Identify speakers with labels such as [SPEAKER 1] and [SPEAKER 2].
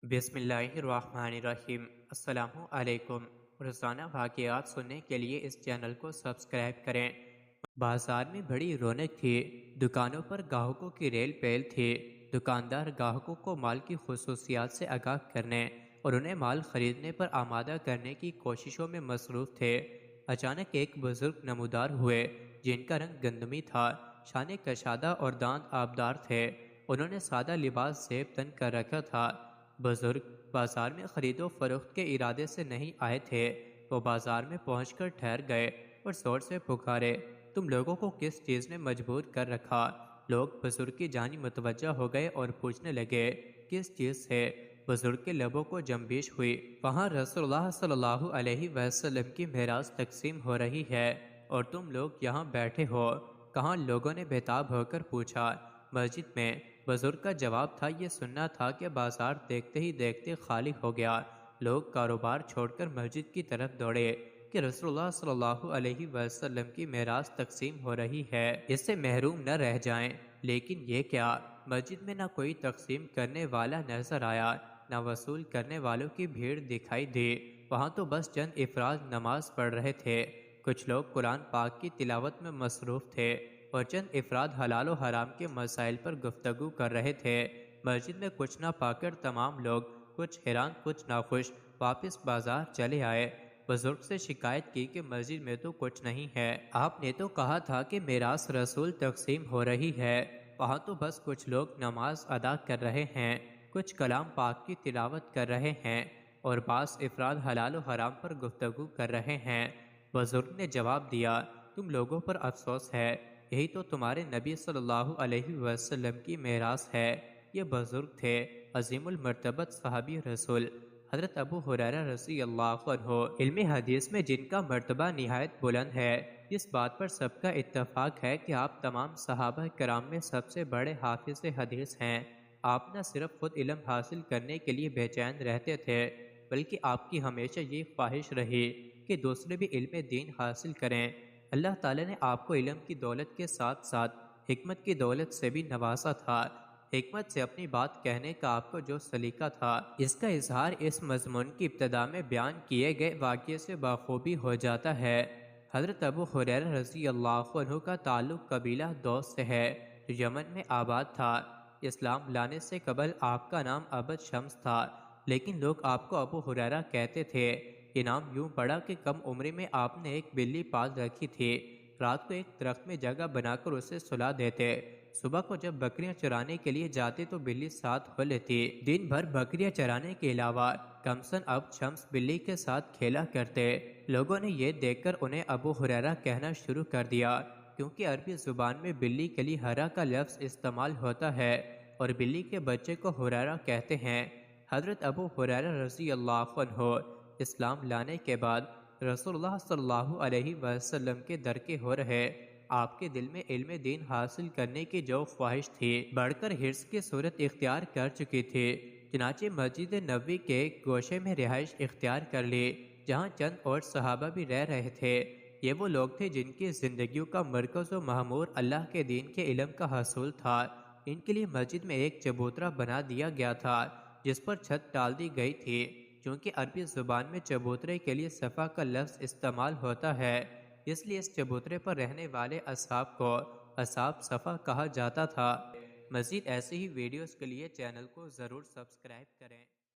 [SPEAKER 1] بسم اللہ الرحمن الرحیم۔ السلام علیکم۔ روزانہ واقعات سننے کے لیے اس چینل کو سبسکرائب کریں۔ بازار میں بڑی رونق تھی، دکانوں پر گاہکوں کی ریل پیل تھی۔ دکاندار گاہکوں کو مال کی خصوصیات سے آگاہ کرنے اور انہیں مال خریدنے پر آمادہ کرنے کی کوششوں میں مصروف تھے۔ اچانک ایک بزرگ نمودار ہوئے جن کا رنگ گندمی تھا، شانے کشادہ اور دانت آبدار تھے۔ انہوں نے سادہ لباس زیب تن کر رکھا تھا۔ بزرگ بازار میں خرید و فروخت کے ارادے سے نہیں آئے تھے۔ وہ بازار میں پہنچ کر ٹھہر گئے اور زور سے پکارے، تم لوگوں کو کس چیز نے مجبور کر رکھا؟ لوگ بزرگ کی جانب متوجہ ہو گئے اور پوچھنے لگے، کس چیز سے؟ بزرگ کے لبوں کو جنبش ہوئی، وہاں رسول اللہ صلی اللہ علیہ وسلم کی میراث تقسیم ہو رہی ہے اور تم لوگ یہاں بیٹھے ہو کہاں؟ لوگوں نے بےتاب ہو کر پوچھا۔ مسجد میں۔ بزرگ کا جواب تھا، یہ سننا تھا کہ بازار دیکھتے ہی دیکھتے خالی ہو گیا۔ لوگ کاروبار چھوڑ کر مسجد کی طرف دوڑے کہ رسول اللہ صلی اللہ علیہ وسلم کی میراث تقسیم ہو رہی ہے، اس سے محروم نہ رہ جائیں۔ لیکن یہ کیا؟ مسجد میں نہ کوئی تقسیم کرنے والا نظر آیا، نہ وصول کرنے والوں کی بھیڑ دکھائی دی۔ وہاں تو بس چند افراد نماز پڑھ رہے تھے، کچھ لوگ قرآن پاک کی تلاوت میں مصروف تھے اور چند افراد حلال و حرام کے مسائل پر گفتگو کر رہے تھے۔ مسجد میں کچھ نہ پا کر تمام لوگ کچھ حیران کچھ ناخوش واپس بازار چلے آئے۔ بزرگ سے شکایت کی کہ مسجد میں تو کچھ نہیں ہے، آپ نے تو کہا تھا کہ میراث رسول تقسیم ہو رہی ہے، وہاں تو بس کچھ لوگ نماز ادا کر رہے ہیں، کچھ کلام پاک کی تلاوت کر رہے ہیں اور بعض افراد حلال و حرام پر گفتگو کر رہے ہیں۔ بزرگ نے جواب دیا، تم لوگوں پر افسوس ہے، یہی تو تمہارے نبی صلی اللہ علیہ وسلم کی میراث ہے۔ یہ بزرگ تھے عظیم المرتبت صحابی رسول حضرت ابو ہریرہ رضی اللہ عنہ، علم حدیث میں جن کا مرتبہ نہایت بلند ہے۔ اس بات پر سب کا اتفاق ہے کہ آپ تمام صحابہ کرام میں سب سے بڑے حافظ حدیث ہیں۔ آپ نہ صرف خود علم حاصل کرنے کے لیے بے چین رہتے تھے، بلکہ آپ کی ہمیشہ یہ خواہش رہی کہ دوسرے بھی علم دین حاصل کریں۔ اللہ تعالیٰ نے آپ کو علم کی دولت کے ساتھ ساتھ حکمت کی دولت سے بھی نوازا تھا۔ حکمت سے اپنی بات کہنے کا آپ کو جو سلیقہ تھا، اس کا اظہار اس مضمون کی ابتدا میں بیان کیے گئے واقعے سے بخوبی ہو جاتا ہے۔ حضرت ابو ہریرہ رضی اللہ عنہ کا تعلق قبیلہ دوس سے ہے جو یمن میں آباد تھا۔ اسلام لانے سے قبل آپ کا نام عبد شمس تھا، لیکن لوگ آپ کو ابو ہریرہ کہتے تھے۔ یہ نام یوں پڑا کہ کم عمری میں آپ نے ایک بلی پال رکھی تھی۔ رات کو ایک درخت میں جگہ بنا کر اسے سلا دیتے، صبح کو جب بکریاں چرانے کے لیے جاتے تو بلی ساتھ ہو لیتی۔ دن بھر بکریاں چرانے کے علاوہ کمسن عبد شمس بلی کے ساتھ کھیلا کرتے۔ لوگوں نے یہ دیکھ کر انہیں ابو ہریرہ کہنا شروع کر دیا، کیونکہ عربی زبان میں بلی کے لیے ہرا کا لفظ استعمال ہوتا ہے اور بلی کے بچے کو ہریرہ کہتے ہیں۔ حضرت ابو ہریرہ رضی اللہ عنہ اسلام لانے کے بعد رسول اللہ صلی اللہ علیہ وسلم کے درکے ہو رہے۔ آپ کے دل میں علم دین حاصل کرنے کی جو خواہش تھی بڑھ کر حرص کی صورت اختیار کر چکی تھی، چنانچہ مسجد نبوی کے گوشے میں رہائش اختیار کر لی، جہاں چند اور صحابہ بھی رہ رہے تھے۔ یہ وہ لوگ تھے جن کی زندگیوں کا مرکز و معمور اللہ کے دین کے علم کا حصول تھا۔ ان کے لیے مسجد میں ایک چبوترا بنا دیا گیا تھا جس پر چھت ڈال دی گئی تھی، چونکہ عربی زبان میں چبوترے کے لیے صفا کا لفظ استعمال ہوتا ہے، اس لیے اس چبوترے پر رہنے والے اصحاب کو اصحاب صفا کہا جاتا تھا۔ مزید ایسی ہی ویڈیوز کے لیے چینل کو ضرور سبسکرائب کریں۔